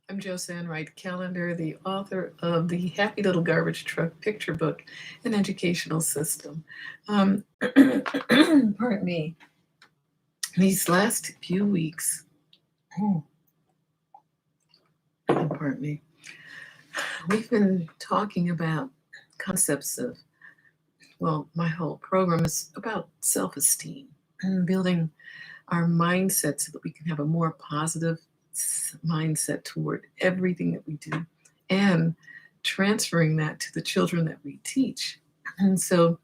I'm Josanne Wright Callender, the author of the Happy Little Garbage Truck picture book, An Educational System. Pardon me. These last few weeks, pardon me, we've been talking about concepts of, well, my whole program is about self-esteem and building our mindset so that we can have a more positive mindset toward everything that we do and transferring that to the children that we teach. And so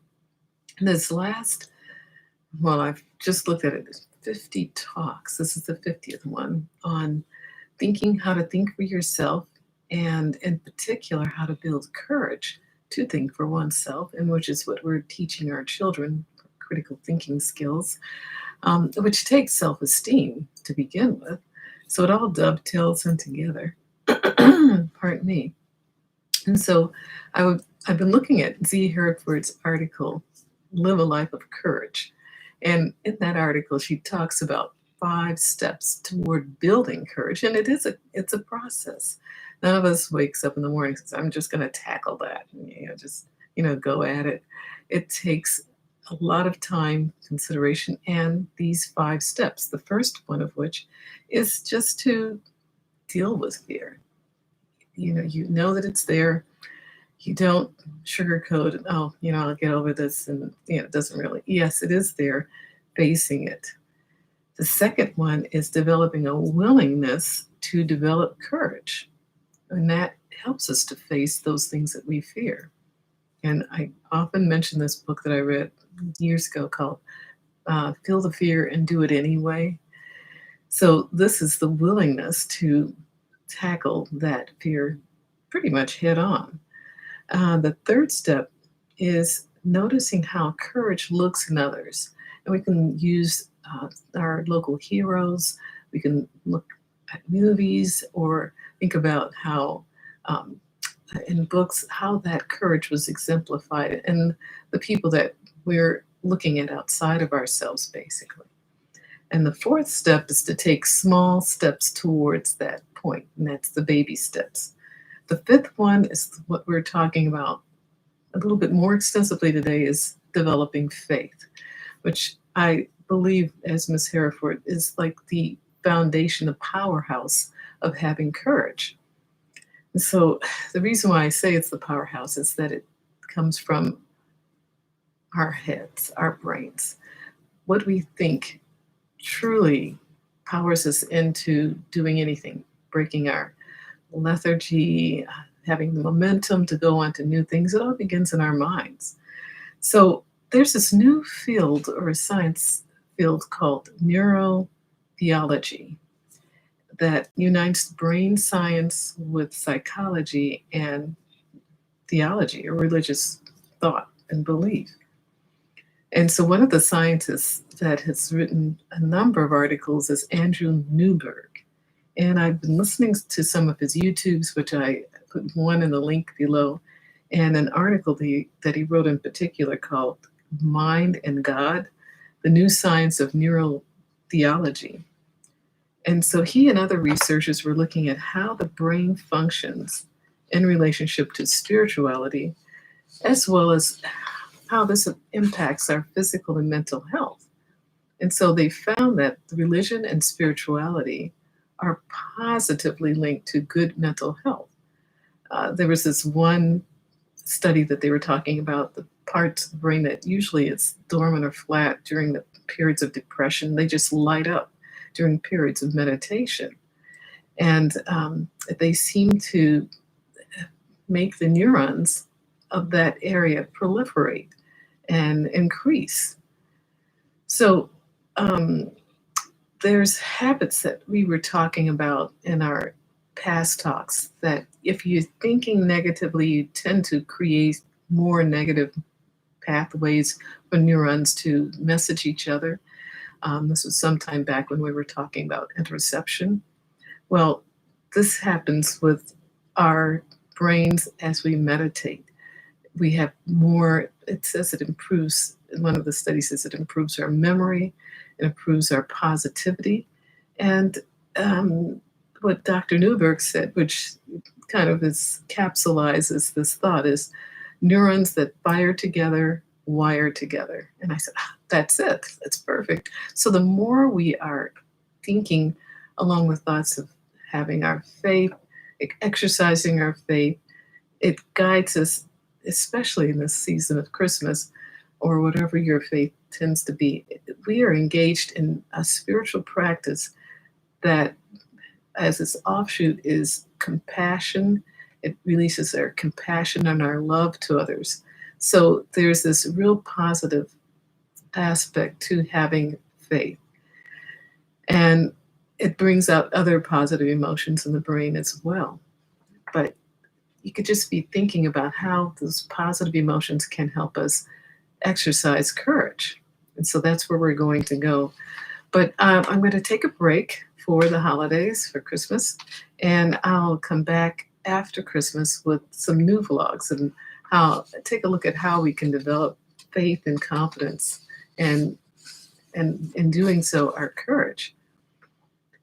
this last, well, I've just looked at it, 50 talks. This is the 50th one on thinking how to think for yourself, and in particular, how to build courage to think for oneself, and which is what we're teaching our children, critical thinking skills, which takes self-esteem to begin with. So it all dovetails in together. Pardon me. And so I've been looking at Z. Hereford's article, Live a Life of Courage. And in that article, she talks about 5 steps toward building courage. And it's a process. None of us wakes up in the morning and says, I'm just going to tackle that. And, just go at it. It takes a lot of time, consideration, and these 5 steps. The first one of which is just to deal with fear. You know that it's there. You don't sugarcoat it. Oh, I'll get over this. And, it doesn't really. Yes, it is there, facing it. The second one is developing a willingness to develop courage. And that helps us to face those things that we fear. And I often mention this book that I read years ago called Feel the Fear and Do It Anyway. So this is the willingness to tackle that fear pretty much head on. The third step is noticing how courage looks in others. And we can use our local heroes. We can look at movies or think about how in books, how that courage was exemplified and the people that we're looking at outside of ourselves, basically. And the fourth step is to take small steps towards that point, and that's the baby steps. The fifth one is what we're talking about a little bit more extensively today, is developing faith, which I believe, as Ms. Hereford, is like the foundation, the powerhouse of having courage. And so the reason why I say it's the powerhouse is that it comes from our heads, our brains. What we think truly powers us into doing anything, breaking our lethargy, having the momentum to go on to new things. It all begins in our minds. So there's this new field, or a science field, called Neuro Theology, that unites brain science with psychology and theology, or religious thought and belief. And so one of the scientists that has written a number of articles is Andrew Newberg. And I've been listening to some of his YouTubes, which I put one in the link below, and an article that he wrote in particular called Mind and God, the New Science of Neuro Theology. And so he and other researchers were looking at how the brain functions in relationship to spirituality, as well as how this impacts our physical and mental health. And so they found that religion and spirituality are positively linked to good mental health. There was this one study that they were talking about, the parts of the brain that usually is dormant or flat during the periods of depression, they just light up during periods of meditation. And they seem to make the neurons of that area proliferate and increase. So there's habits that we were talking about in our past talks, that if you're thinking negatively, you tend to create more negative pathways for neurons to message each other. This was sometime back when we were talking about interoception. Well, this happens with our brains as we meditate. We have more, it says it improves, one of the studies says it improves our memory, it improves our positivity. And what Dr. Newberg said, which kind of capsulizes this thought, is neurons that fire together, wire together. And I said, that's it. That's perfect. So the more we are thinking along with thoughts of having our faith, exercising our faith, it guides us, especially in this season of Christmas or whatever your faith tends to be. We are engaged in a spiritual practice that, as its offshoot, is compassion. It releases our compassion and our love to others. So there's this real positive aspect to having faith. And it brings out other positive emotions in the brain as well. But you could just be thinking about how those positive emotions can help us exercise courage. And so that's where we're going to go. But I'm going to take a break for the holidays, for Christmas, and I'll come back after Christmas with some new vlogs and take a look at how we can develop faith and confidence, and in doing so, our courage.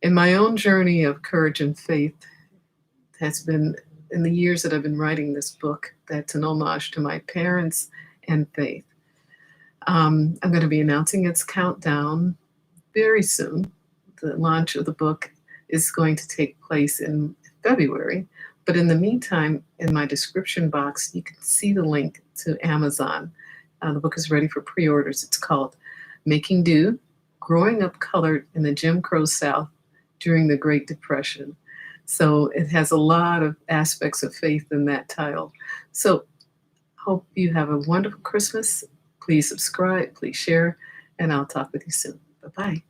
In my own journey of courage and faith has been in the years that I've been writing this book, that's an homage to my parents and faith. I'm going to be announcing its countdown very soon. The launch of the book is going to take place in February. But in the meantime, in my description box, you can see the link to Amazon. The book is ready for pre-orders. It's called Making Do, Growing Up Colored in the Jim Crow South During the Great Depression. So it has a lot of aspects of faith in that title. So hope you have a wonderful Christmas. Please subscribe, please share, and I'll talk with you soon. Bye-bye.